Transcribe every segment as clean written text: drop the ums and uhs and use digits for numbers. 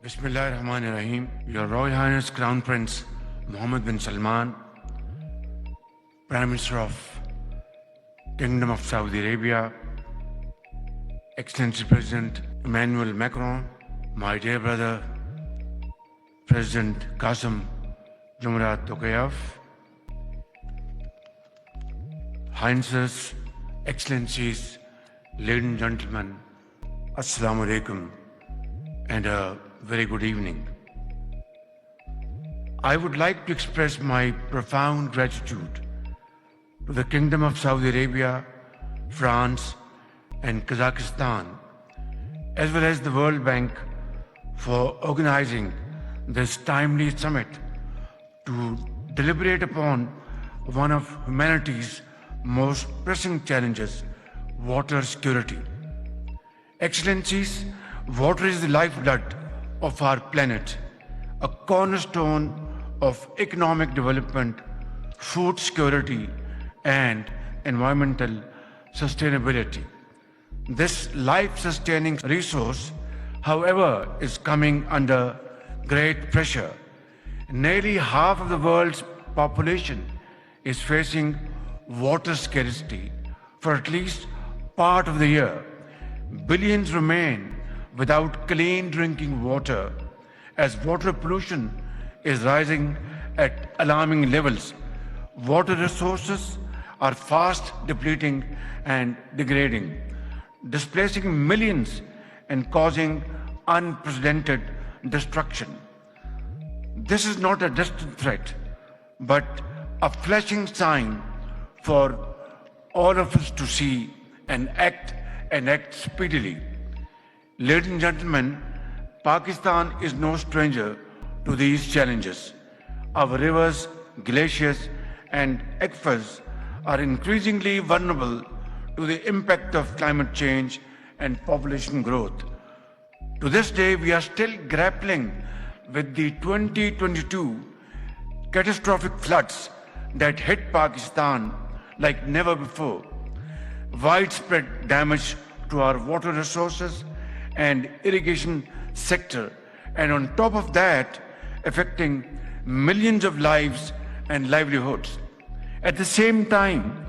Bismillahirrahmanirrahim. Your Royal Highness Crown Prince Mohammed bin Salman, Prime Minister of Kingdom of Saudi Arabia, Excellency President Emmanuel Macron, my dear brother President Qasim Jomart Tokayev, Highnesses, Excellencies, ladies and gentlemen, Assalamu alaikum and a very good evening. I would like to express my profound gratitude to the Kingdom of Saudi Arabia, France and Kazakhstan, as well as the World Bank for organizing this timely summit to deliberate upon one of humanity's most pressing challenges, water security. Excellencies, water is the lifeblood of our planet, a cornerstone of economic development, food security, and environmental sustainability. This life-sustaining resource, however, is coming under great pressure. Nearly half of the world's population is facing water scarcity for at least part of the year. Billions remain without clean drinking water as water pollution is rising at alarming levels. Water resources are fast depleting and degrading, displacing millions and causing unprecedented destruction. This is not a distant threat, but a flashing sign for all of us to see and act speedily. Ladies and gentlemen, Pakistan is no stranger to these challenges. Our rivers, glaciers, and aquifers are increasingly vulnerable to the impact of climate change and population growth. To this day, we are still grappling with the 2022 catastrophic floods that hit Pakistan like never before. Widespread damage to our water resources and irrigation sector, and on top of that, affecting millions of lives and livelihoods. At the same time,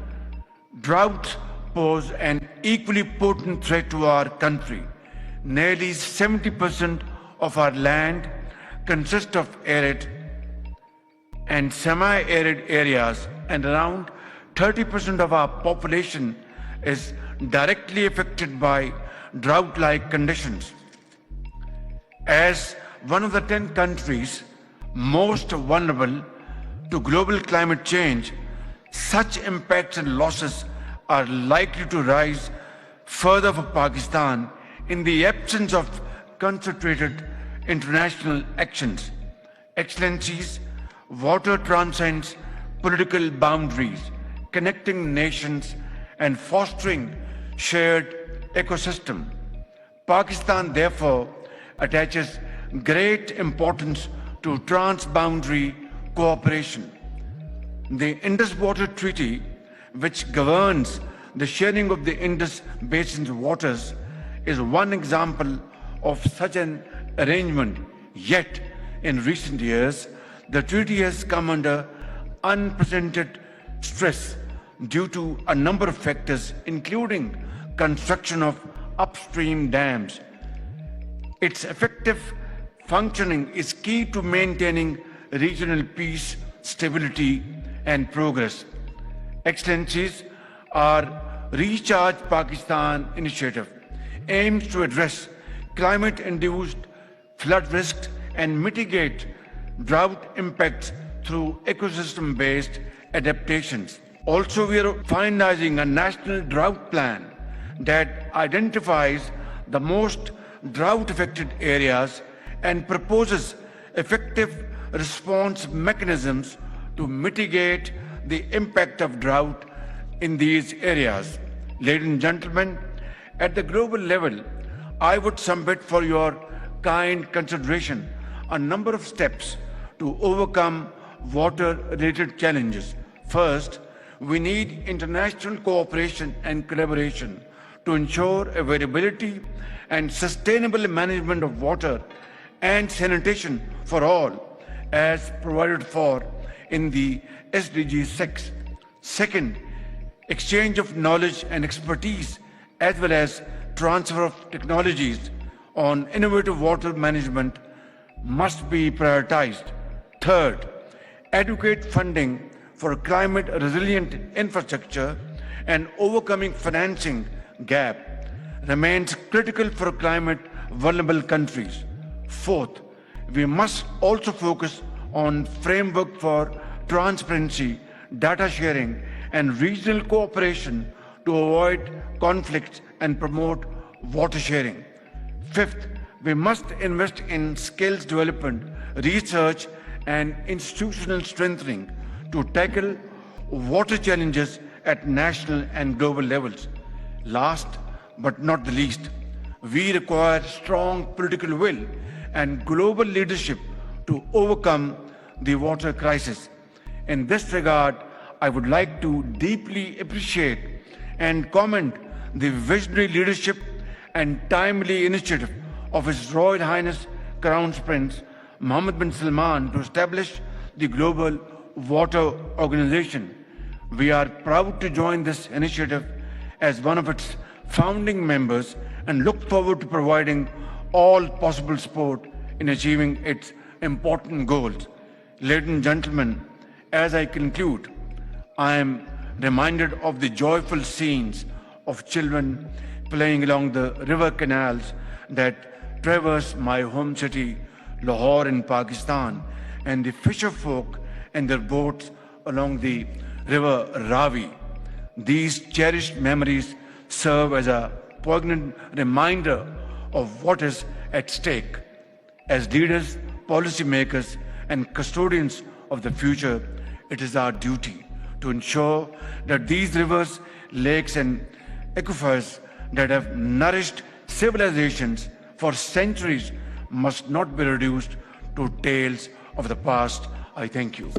drought pose an equally potent threat to our country. Nearly 70% of our land consists of arid and semi-arid areas, and around 30% of our population is directly affected by drought-like conditions. As one of the 10 countries most vulnerable to global climate change, such impacts and losses are likely to rise further for Pakistan in the absence of concentrated international actions. Excellencies, water transcends political boundaries, connecting nations and fostering shared ecosystem. Pakistan therefore attaches great importance to transboundary cooperation. The Indus Water Treaty, which governs the sharing of the Indus Basin's waters, is one example of such an arrangement. Yet, in recent years, the treaty has come under unprecedented stress due to a number of factors, including construction of upstream dams. Its effective functioning is key to maintaining regional peace, stability, and progress. Excellencies, our Recharge Pakistan initiative aims to address climate-induced flood risks and mitigate drought impacts through ecosystem-based adaptations. Also, we are finalizing a national drought plan that identifies the most drought-affected areas and proposes effective response mechanisms to mitigate the impact of drought in these areas. Ladies and gentlemen, at the global level, I would submit for your kind consideration a number of steps to overcome water-related challenges. First, we need international cooperation and collaboration to ensure availability and sustainable management of water and sanitation for all, as provided for in the SDG 6. Second, exchange of knowledge and expertise, as well as transfer of technologies on innovative water management must be prioritized. Third, adequate funding for climate resilient infrastructure and overcoming financing gap remains critical for climate vulnerable countries. Fourth, we must also focus on framework for transparency, data sharing, and regional cooperation to avoid conflicts and promote water sharing. Fifth, we must invest in skills development, research, and institutional strengthening to tackle water challenges at national and global levels. Last but not the least, we require strong political will and global leadership to overcome the water crisis. In this regard, I would like to deeply appreciate and commend the visionary leadership and timely initiative of His Royal Highness Crown Prince Mohammed bin Salman to establish the Global Water Organization. We are proud to join this initiative as one of its founding members and look forward to providing all possible support in achieving its important goals. Ladies and gentlemen, as I conclude, I am reminded of the joyful scenes of children playing along the river canals that traverse my home city, Lahore in Pakistan, and the fisher folk and their boats along the river Ravi. These cherished memories serve as a poignant reminder of what is at stake. As leaders, policymakers, and custodians of the future, it is our duty to ensure that these rivers, lakes, and aquifers that have nourished civilizations for centuries must not be reduced to tales of the past. I thank you.